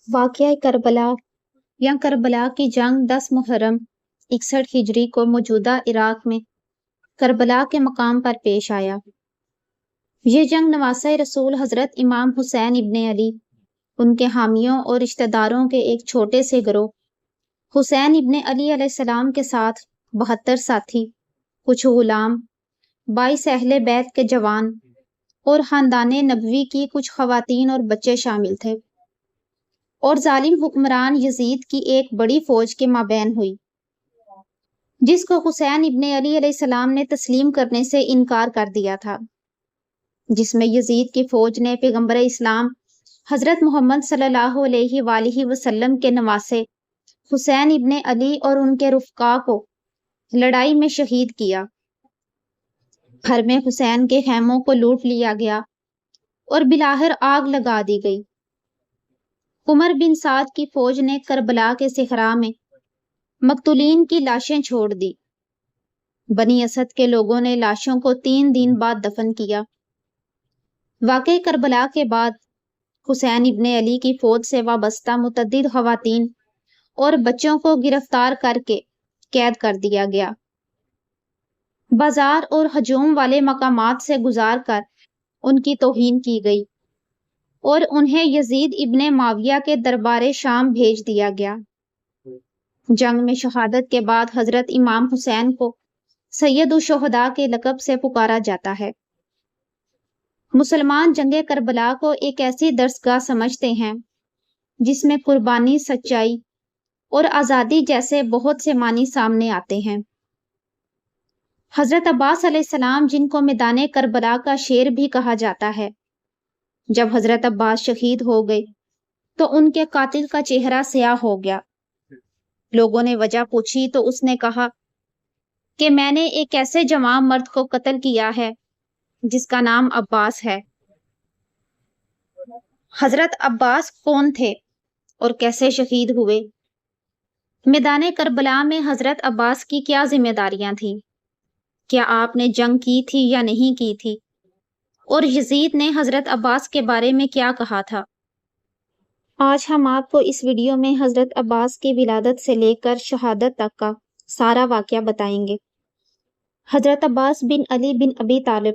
واقعہ کربلا یا کربلا کی جنگ 10 محرم 61 ہجری کو موجودہ عراق میں کربلا کے مقام پر پیش آیا۔ یہ جنگ نواسۂ رسول حضرت امام حسین ابن علی، ان کے حامیوں اور رشتہ داروں کے ایک چھوٹے سے گروہ حسین ابن علی علیہ السلام کے ساتھ 72 ساتھی، کچھ غلام، 22 اہل بیت کے جوان اور خاندان نبوی کی کچھ خواتین اور بچے شامل تھے، اور ظالم حکمران یزید کی ایک بڑی فوج کے مابین ہوئی، جس کو حسین ابن علی علیہ السلام نے تسلیم کرنے سے انکار کر دیا تھا، جس میں یزید کی فوج نے پیغمبر اسلام حضرت محمد صلی اللہ علیہ وآلہ وسلم کے نواسے حسین ابن علی اور ان کے رفقا کو لڑائی میں شہید کیا۔ گھر میں حسین کے خیموں کو لوٹ لیا گیا اور بالآخر آگ لگا دی گئی۔ عمر بن سعد کی فوج نے کربلا کے صحرا میں مقتولین کی لاشیں چھوڑ دی۔ بنی اسد کے لوگوں نے لاشوں کو 3 دن بعد دفن کیا۔ واقعہ کربلا کے بعد حسین ابن علی کی فوج سے وابستہ متعدد خواتین اور بچوں کو گرفتار کر کے قید کر دیا گیا۔ بازار اور ہجوم والے مقامات سے گزار کر ان کی توہین کی گئی اور انہیں یزید ابن معاویہ کے دربار شام بھیج دیا گیا۔ جنگ میں شہادت کے بعد حضرت امام حسین کو سید الشہداء کے لقب سے پکارا جاتا ہے۔ مسلمان جنگ کربلا کو ایک ایسی درسگاہ سمجھتے ہیں جس میں قربانی، سچائی اور آزادی جیسے بہت سے معنی سامنے آتے ہیں۔ حضرت عباس علیہ السلام، جن کو میدان کربلا کا شیر بھی کہا جاتا ہے، جب حضرت عباس شہید ہو گئے تو ان کے قاتل کا چہرہ سیاہ ہو گیا۔ لوگوں نے وجہ پوچھی تو اس نے کہا کہ میں نے ایک ایسے جوان مرد کو قتل کیا ہے جس کا نام عباس ہے۔ حضرت عباس کون تھے اور کیسے شہید ہوئے؟ میدان کربلا میں حضرت عباس کی کیا ذمہ داریاں تھیں؟ کیا آپ نے جنگ کی تھی یا نہیں کی تھی؟ اور یزید نے حضرت عباس کے بارے میں کیا کہا تھا؟ آج ہم آپ کو اس ویڈیو میں حضرت عباس کی ولادت سے لے کر شہادت تک کا سارا واقعہ بتائیں گے۔ حضرت عباس بن علی بن ابی طالب،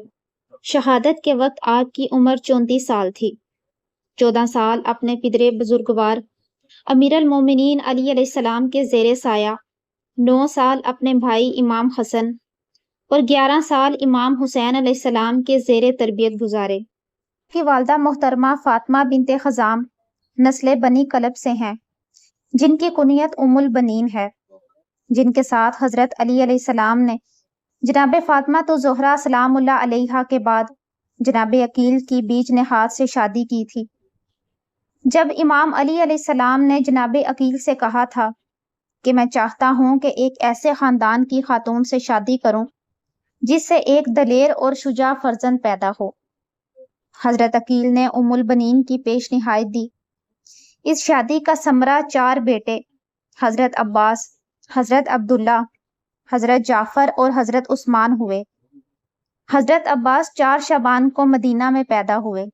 شہادت کے وقت آپ کی عمر 34 سال تھی۔ 14 سال اپنے پدر بزرگوار امیر المومنین علی علیہ السلام کے زیر سایہ، 9 سال اپنے بھائی امام حسن اور 11 سال امام حسین علیہ السلام کے زیر تربیت گزارے۔ کی والدہ محترمہ فاطمہ بنت خزام نسل بنی کلب سے ہیں، جن کی کنیت ام البنین ہے، جن کے ساتھ حضرت علی علیہ السلام نے جناب فاطمہ تو زہرا سلام اللہ علیہا کے بعد جناب عقیل کی بیچ نہاد سے شادی کی تھی۔ جب امام علی علیہ السلام نے جناب عقیل سے کہا تھا کہ میں چاہتا ہوں کہ ایک ایسے خاندان کی خاتون سے شادی کروں جس سے ایک دلیر اور شجاع فرزند پیدا ہو، حضرت عقیل نے ام البنین کی پیش نہایت دی۔ اس شادی کا ثمرہ 4 بیٹے حضرت عباس، حضرت عبداللہ، حضرت جعفر اور حضرت عثمان ہوئے۔ حضرت عباس 4 شعبان کو مدینہ میں پیدا ہوئے۔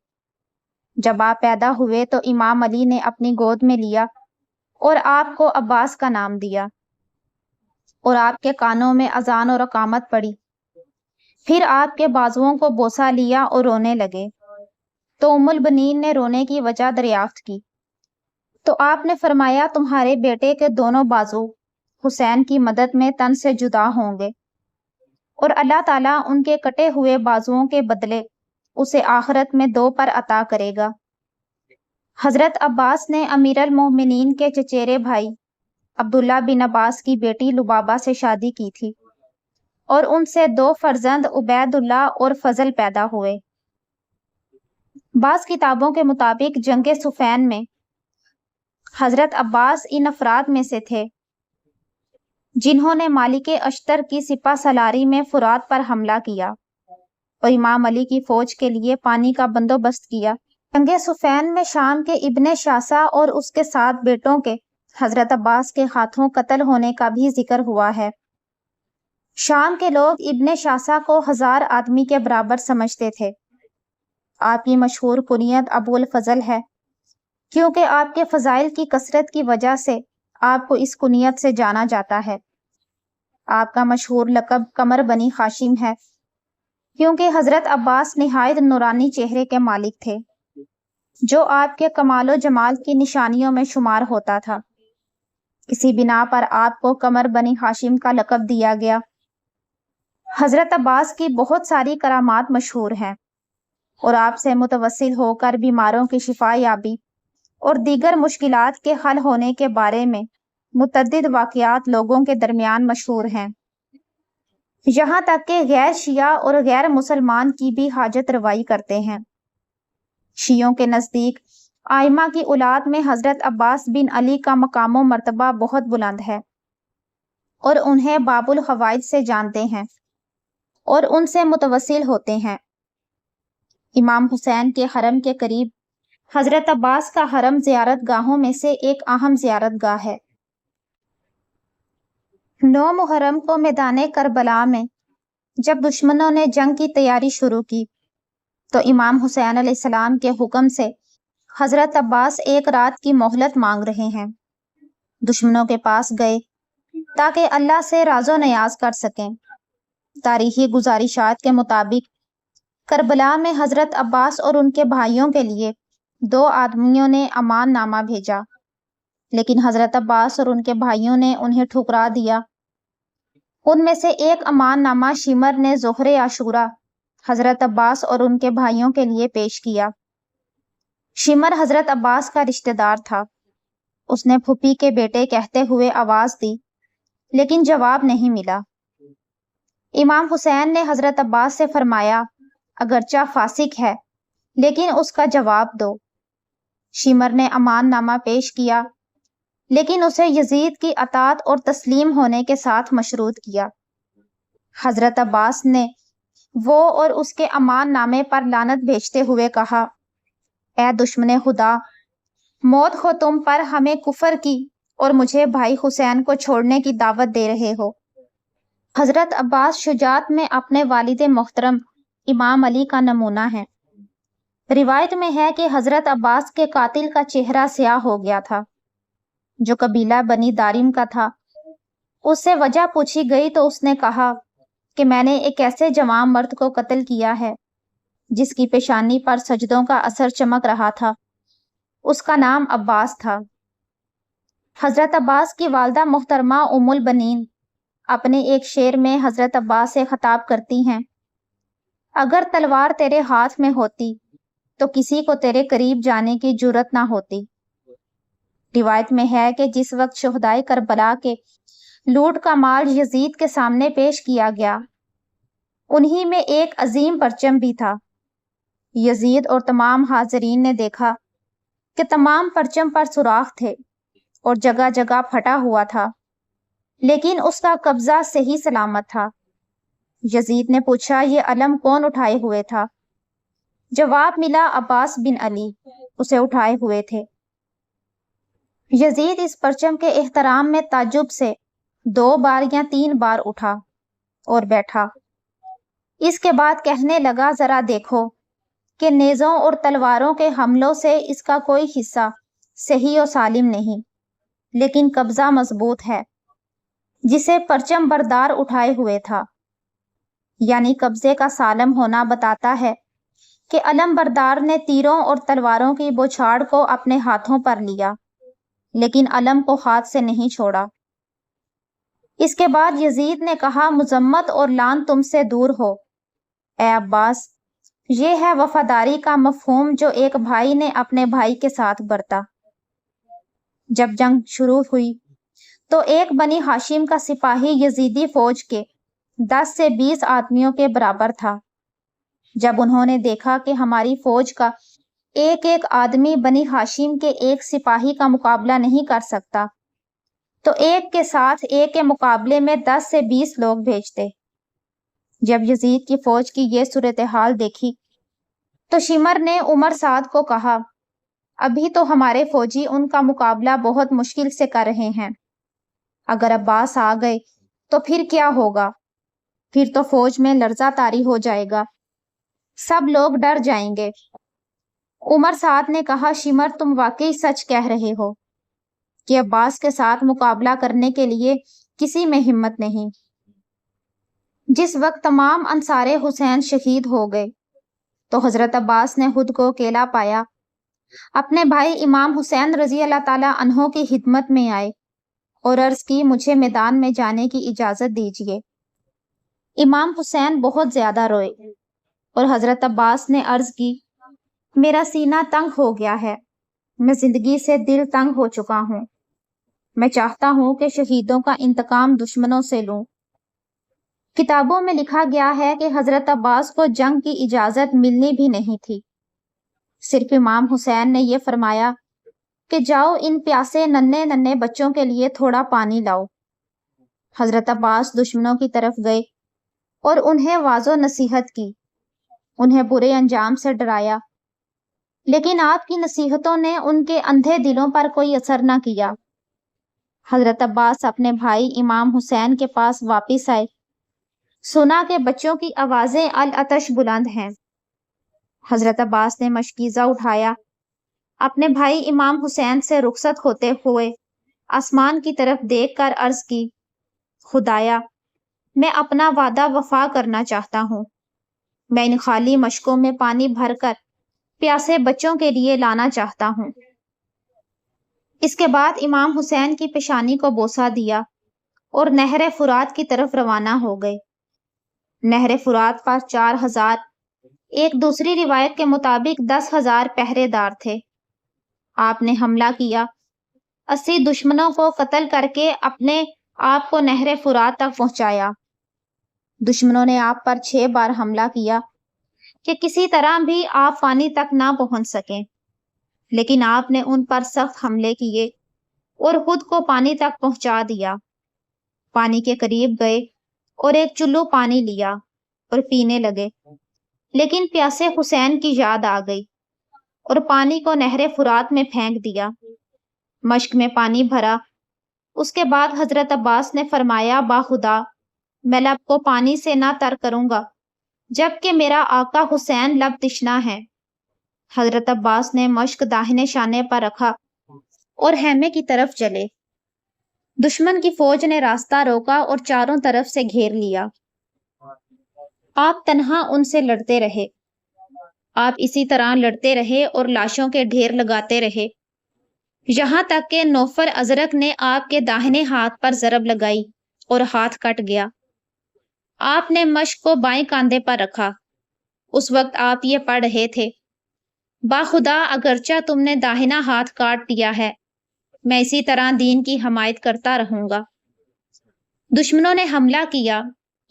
جب آپ پیدا ہوئے تو امام علی نے اپنی گود میں لیا اور آپ کو عباس کا نام دیا، اور آپ کے کانوں میں اذان اور اقامت پڑی۔ پھر آپ کے بازوؤں کو بوسہ لیا اور رونے لگے، تو ام البنین نے رونے کی وجہ دریافت کی، تو آپ نے فرمایا تمہارے بیٹے کے دونوں بازو حسین کی مدد میں تن سے جدا ہوں گے، اور اللہ تعالیٰ ان کے کٹے ہوئے بازوؤں کے بدلے اسے آخرت میں 2 پر عطا کرے گا۔ حضرت عباس نے امیر المومنین کے چچیرے بھائی عبداللہ بن عباس کی بیٹی لبابہ سے شادی کی تھی، اور ان سے 2 فرزند عبید اللہ اور فضل پیدا ہوئے۔ بعض کتابوں کے مطابق جنگ صفین میں حضرت عباس ان افراد میں سے تھے جنہوں نے مالک اشتر کی سپہ سالاری میں فرات پر حملہ کیا اور امام علی کی فوج کے لیے پانی کا بندوبست کیا۔ جنگ صفین میں شام کے ابن شاسا اور اس کے 7 بیٹوں کے حضرت عباس کے ہاتھوں قتل ہونے کا بھی ذکر ہوا ہے۔ شام کے لوگ ابن شاسا کو 1000 آدمی کے برابر سمجھتے تھے۔ آپ کی مشہور کنیت ابو الفضل ہے، کیونکہ آپ کے فضائل کی کثرت کی وجہ سے آپ کو اس کنیت سے جانا جاتا ہے۔ آپ کا مشہور لقب قمر بنی ہاشم ہے، کیونکہ حضرت عباس نہایت نورانی چہرے کے مالک تھے، جو آپ کے کمال و جمال کی نشانیوں میں شمار ہوتا تھا۔ اسی بنا پر آپ کو قمر بنی ہاشم کا لقب دیا گیا۔ حضرت عباس کی بہت ساری کرامات مشہور ہیں، اور آپ سے متوسل ہو کر بیماروں کی شفا یابی اور دیگر مشکلات کے حل ہونے کے بارے میں متعدد واقعات لوگوں کے درمیان مشہور ہیں، یہاں تک کہ غیر شیعہ اور غیر مسلمان کی بھی حاجت روائی کرتے ہیں۔ شیعوں کے نزدیک آئمہ کی اولاد میں حضرت عباس بن علی کا مقام و مرتبہ بہت بلند ہے، اور انہیں باب الحوائج سے جانتے ہیں اور ان سے متوسل ہوتے ہیں۔ امام حسین کے حرم کے قریب حضرت عباس کا حرم زیارت گاہوں میں سے ایک اہم زیارت گاہ ہے۔ 9 محرم کو میدان کربلا میں جب دشمنوں نے جنگ کی تیاری شروع کی تو امام حسین علیہ السلام کے حکم سے حضرت عباس ایک رات کی مہلت مانگ رہے ہیں۔ دشمنوں کے پاس گئے تاکہ اللہ سے راز و نیاز کر سکیں۔ تاریخی گزارشات کے مطابق کربلا میں حضرت عباس اور ان کے بھائیوں کے لیے 2 آدمیوں نے امان نامہ بھیجا، لیکن حضرت عباس اور ان کے بھائیوں نے انہیں ٹھکرا دیا۔ ان میں سے ایک امان نامہ شمر نے ظہر عاشورہ حضرت عباس اور ان کے بھائیوں کے لیے پیش کیا۔ شمر حضرت عباس کا رشتہ دار تھا۔ اس نے پھوپھی کے بیٹے کہتے ہوئے آواز دی، لیکن جواب نہیں ملا۔ امام حسین نے حضرت عباس سے فرمایا، اگرچہ فاسق ہے لیکن اس کا جواب دو۔ شمر نے امان نامہ پیش کیا، لیکن اسے یزید کی اطاعت اور تسلیم ہونے کے ساتھ مشروط کیا۔ حضرت عباس نے وہ اور اس کے امان نامے پر لعنت بھیجتے ہوئے کہا، اے دشمن خدا، موت ہو تم پر ہمیں کفر کی اور مجھے بھائی حسین کو چھوڑنے کی دعوت دے رہے ہو۔ حضرت عباس شجاعت میں اپنے والد محترم امام علی کا نمونہ ہے۔ روایت میں ہے کہ حضرت عباس کے قاتل کا چہرہ سیاہ ہو گیا تھا، جو قبیلہ بنی دارم کا تھا۔ اس سے وجہ پوچھی گئی تو اس نے کہا کہ میں نے ایک ایسے جوان مرد کو قتل کیا ہے جس کی پیشانی پر سجدوں کا اثر چمک رہا تھا۔ اس کا نام عباس تھا۔ حضرت عباس کی والدہ محترمہ ام البنین اپنے ایک شعر میں حضرت عباس سے خطاب کرتی ہیں، اگر تلوار تیرے ہاتھ میں ہوتی تو کسی کو تیرے قریب جانے کی جرت نہ ہوتی۔ روایت میں ہے کہ جس وقت شہدائے کربلا کے لوٹ کا مال یزید کے سامنے پیش کیا گیا، انہی میں ایک عظیم پرچم بھی تھا۔ یزید اور تمام حاضرین نے دیکھا کہ تمام پرچم پر سوراخ تھے اور جگہ جگہ پھٹا ہوا تھا، لیکن اس کا قبضہ صحیح سلامت تھا۔ یزید نے پوچھا، یہ علم کون اٹھائے ہوئے تھا؟ جواب ملا، عباس بن علی اسے اٹھائے ہوئے تھے۔ یزید اس پرچم کے احترام میں تعجب سے 2 بار یا 3 بار اٹھا اور بیٹھا۔ اس کے بعد کہنے لگا، ذرا دیکھو کہ نیزوں اور تلواروں کے حملوں سے اس کا کوئی حصہ صحیح و سالم نہیں، لیکن قبضہ مضبوط ہے، جسے پرچم بردار اٹھائے ہوئے تھا۔ یعنی قبضے کا سالم ہونا بتاتا ہے کہ علم بردار نے تیروں اور تلواروں کی بوچھاڑ کو اپنے ہاتھوں پر لیا، لیکن علم کو ہاتھ سے نہیں چھوڑا۔ اس کے بعد یزید نے کہا، مذمت اور لعن تم سے دور ہو اے عباس، یہ ہے وفاداری کا مفہوم جو ایک بھائی نے اپنے بھائی کے ساتھ برتا۔ جب جنگ شروع ہوئی تو ایک بنی ہاشم کا سپاہی یزیدی فوج کے 10 سے 20 آدمیوں کے برابر تھا۔ جب انہوں نے دیکھا کہ ہماری فوج کا ایک ایک آدمی بنی ہاشم کے ایک سپاہی کا مقابلہ نہیں کر سکتا، تو ایک کے ساتھ ایک کے مقابلے میں 10 سے 20 لوگ بھیجتے۔ جب یزید کی فوج کی یہ صورتحال دیکھی تو شمر نے عمر سعد کو کہا، ابھی تو ہمارے فوجی ان کا مقابلہ بہت مشکل سے کر رہے ہیں، اگر عباس آ گئے تو پھر کیا ہوگا؟ پھر تو فوج میں لرزہ طاری ہو جائے گا، سب لوگ ڈر جائیں گے۔ عمر سعد نے کہا، شمر تم واقعی سچ کہہ رہے ہو کہ عباس کے ساتھ مقابلہ کرنے کے لیے کسی میں ہمت نہیں۔ جس وقت تمام انصار حسین شہید ہو گئے تو حضرت عباس نے خود کو اکیلا پایا۔ اپنے بھائی امام حسین رضی اللہ تعالیٰ عنہ کی خدمت میں آئے اور عرض کی، مجھے میدان میں جانے کی اجازت دیجیے۔ امام حسین بہت زیادہ روئے اور حضرت عباس نے عرض کی، میرا سینہ تنگ ہو گیا ہے، میں زندگی سے دل تنگ ہو چکا ہوں، میں چاہتا ہوں کہ شہیدوں کا انتقام دشمنوں سے لوں۔ کتابوں میں لکھا گیا ہے کہ حضرت عباس کو جنگ کی اجازت ملنی بھی نہیں تھی، صرف امام حسین نے یہ فرمایا کہ جاؤ ان پیاسے ننھے بچوں کے لیے تھوڑا پانی لاؤ۔ حضرت عباس دشمنوں کی طرف گئے اور انہیں واعظ و نصیحت کی، انہیں برے انجام سے ڈرایا، لیکن آپ کی نصیحتوں نے ان کے اندھے دلوں پر کوئی اثر نہ کیا۔ حضرت عباس اپنے بھائی امام حسین کے پاس واپس آئے، سنا کہ بچوں کی آوازیں العطش بلند ہیں۔ حضرت عباس نے مشکیزہ اٹھایا، اپنے بھائی امام حسین سے رخصت ہوتے ہوئے آسمان کی طرف دیکھ کر عرض کی، خدایا، میں اپنا وعدہ وفا کرنا چاہتا ہوں، میں ان خالی مشکوں میں پانی بھر کر پیاسے بچوں کے لیے لانا چاہتا ہوں۔ اس کے بعد امام حسین کی پیشانی کو بوسہ دیا اور نہر فرات کی طرف روانہ ہو گئے۔ نہر فرات پر 4000، ایک دوسری روایت کے مطابق 10,000 پہرے دار تھے۔ آپ نے حملہ کیا، 80 دشمنوں کو قتل کر کے اپنے آپ کو نہر فرات تک پہنچایا۔ دشمنوں نے آپ پر 6 بار حملہ کیا کہ کسی طرح بھی آپ پانی تک نہ پہنچ سکیں، لیکن آپ نے ان پر سخت حملے کیے اور خود کو پانی تک پہنچا دیا۔ پانی کے قریب گئے اور ایک چلو پانی لیا اور پینے لگے، لیکن پیاسے حسین کی یاد آ گئی اور پانی کو نہر فرات میں پھینک دیا۔ مشک میں پانی بھرا۔ اس کے بعد حضرت عباس نے فرمایا، باخدا، میں لب کو پانی سے نہ تر کروں گا جبکہ میرا آقا حسین لب تشنا ہے۔ حضرت عباس نے مشک داہنے شانے پر رکھا اور خیمے کی طرف چلے۔ دشمن کی فوج نے راستہ روکا اور چاروں طرف سے گھیر لیا۔ آپ تنہا ان سے لڑتے رہے۔ آپ اسی طرح لڑتے رہے اور لاشوں کے ڈھیر لگاتے رہے، یہاں تک کہ نوفل ازرق نے آپ کے داہنے ہاتھ پر ضرب لگائی اور ہاتھ کٹ گیا۔ آپ نے مشک کو بائیں کاندھے پر رکھا۔ اس وقت آپ یہ پڑھ رہے تھے، باخدا، اگرچہ تم نے داہنا ہاتھ کاٹ دیا ہے، میں اسی طرح دین کی حمایت کرتا رہوں گا۔ دشمنوں نے حملہ کیا،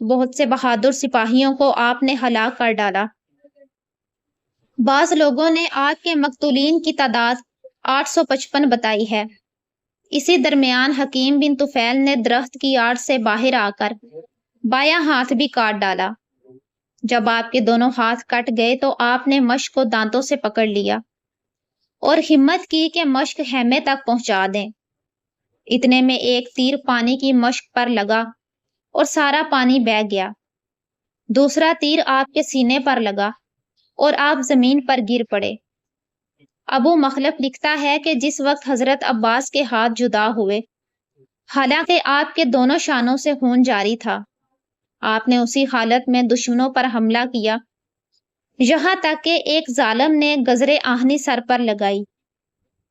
بہت سے بہادر سپاہیوں کو آپ نے ہلاک کر ڈالا۔ بعض لوگوں نے آپ کے مقتولین کی تعداد 855 بتائی ہے۔ اسی درمیان حکیم بن طفیل نے درخت کی آڑ سے باہر آ کر بایاں ہاتھ بھی کاٹ ڈالا۔ جب آپ کے دونوں ہاتھ کٹ گئے تو آپ نے مشک کو دانتوں سے پکڑ لیا اور ہمت کی کہ مشک خیمے تک پہنچا دیں۔ اتنے میں ایک تیر پانی کی مشک پر لگا اور سارا پانی بہہ گیا۔ دوسرا تیر آپ کے سینے پر لگا اور آپ زمین پر گر پڑے۔ ابو مخلف لکھتا ہے کہ جس وقت حضرت عباس کے ہاتھ جدا ہوئے، حالانکہ آپ کے دونوں شانوں سے خون جاری تھا، آپ نے اسی حالت میں دشمنوں پر حملہ کیا، یہاں تک کہ ایک ظالم نے گزر آہنی سر پر لگائی،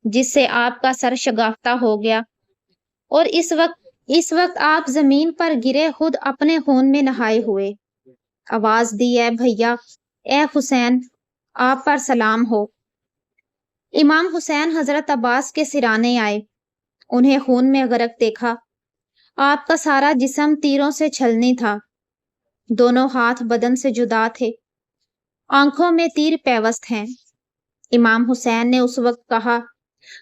جس سے آپ کا سر شگافتہ ہو گیا، اور اس وقت آپ زمین پر گرے، خود اپنے خون میں نہائے ہوئے۔ آواز دی، اے بھیا، اے حسین، آپ پر سلام ہو۔ امام حسین حضرت عباس کے سرانے آئے، انہیں خون میں غرق دیکھا۔ آپ کا سارا جسم تیروں سے چھلنی تھا، دونوں ہاتھ بدن سے جدا تھے، آنکھوں میں تیر پیوست ہیں۔ امام حسین نے اس وقت کہا،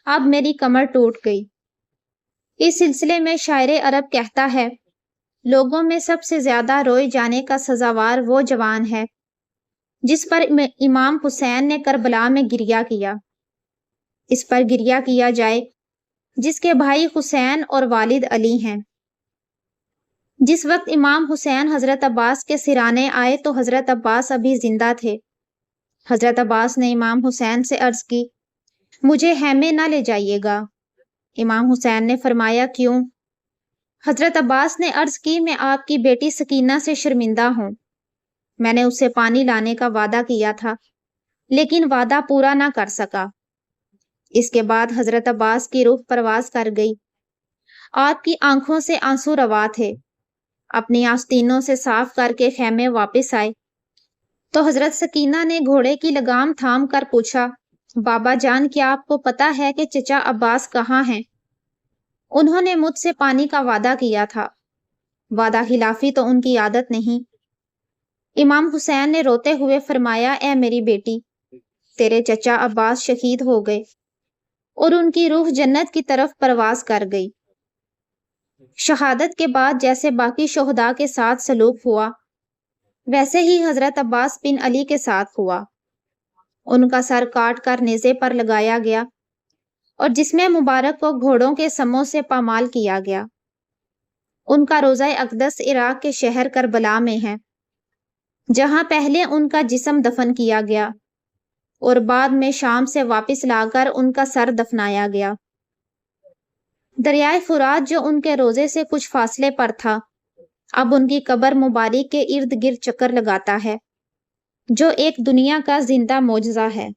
اب میری کمر ٹوٹ گئی۔ اس سلسلے میں شاعر عرب کہتا ہے، لوگوں میں سب سے زیادہ روئے جانے کا سزاوار وہ جوان ہے جس پر امام حسین نے کربلا میں گریہ کیا۔ اس پر گریہ کیا جائے جس کے بھائی حسین اور والد علی ہیں۔ جس وقت امام حسین حضرت عباس کے سرانے آئے تو حضرت عباس ابھی زندہ تھے۔ حضرت عباس نے امام حسین سے عرض کی، مجھے خیمے نہ لے جائیے گا۔ امام حسین نے فرمایا، کیوں؟ حضرت عباس نے عرض کی، میں آپ کی بیٹی سکینہ سے شرمندہ ہوں۔ میں نے اسے پانی لانے کا وعدہ کیا تھا، لیکن وعدہ پورا نہ کر سکا۔ اس کے بعد حضرت عباس کی روح پرواز کر گئی۔ آپ کی آنکھوں سے آنسو روا تھے۔ اپنی آستینوں سے صاف کر کے خیمے واپس آئے تو حضرت سکینہ نے گھوڑے کی لگام تھام کر پوچھا، بابا جان، کیا آپ کو پتا ہے کہ چچا عباس کہاں ہیں؟ انہوں نے مجھ سے پانی کا وعدہ کیا تھا۔ وعدہ خلافی تو ان کی عادت نہیں۔ امام حسین نے روتے ہوئے فرمایا، اے میری بیٹی، تیرے چچا عباس شہید ہو گئے اور ان کی روح جنت کی طرف پرواز کر گئی۔ شہادت کے بعد جیسے باقی شہداء کے ساتھ سلوک ہوا، ویسے ہی حضرت عباس بن علی کے ساتھ ہوا۔ ان کا سر کاٹ کر نیزے پر لگایا گیا اور جسم مبارک کو گھوڑوں کے سموں سے پامال کیا گیا۔ ان کا روضہ اقدس عراق کے شہر کربلا میں ہے، جہاں پہلے ان کا جسم دفن کیا گیا اور بعد میں شام سے واپس لا کر ان کا سر دفنایا گیا۔ دریائے فرات جو ان کے روضے سے کچھ فاصلے پر تھا، اب ان کی قبر مبارک کے ارد گرد چکر لگاتا ہے، جو ایک دنیا کا زندہ معجزہ ہے۔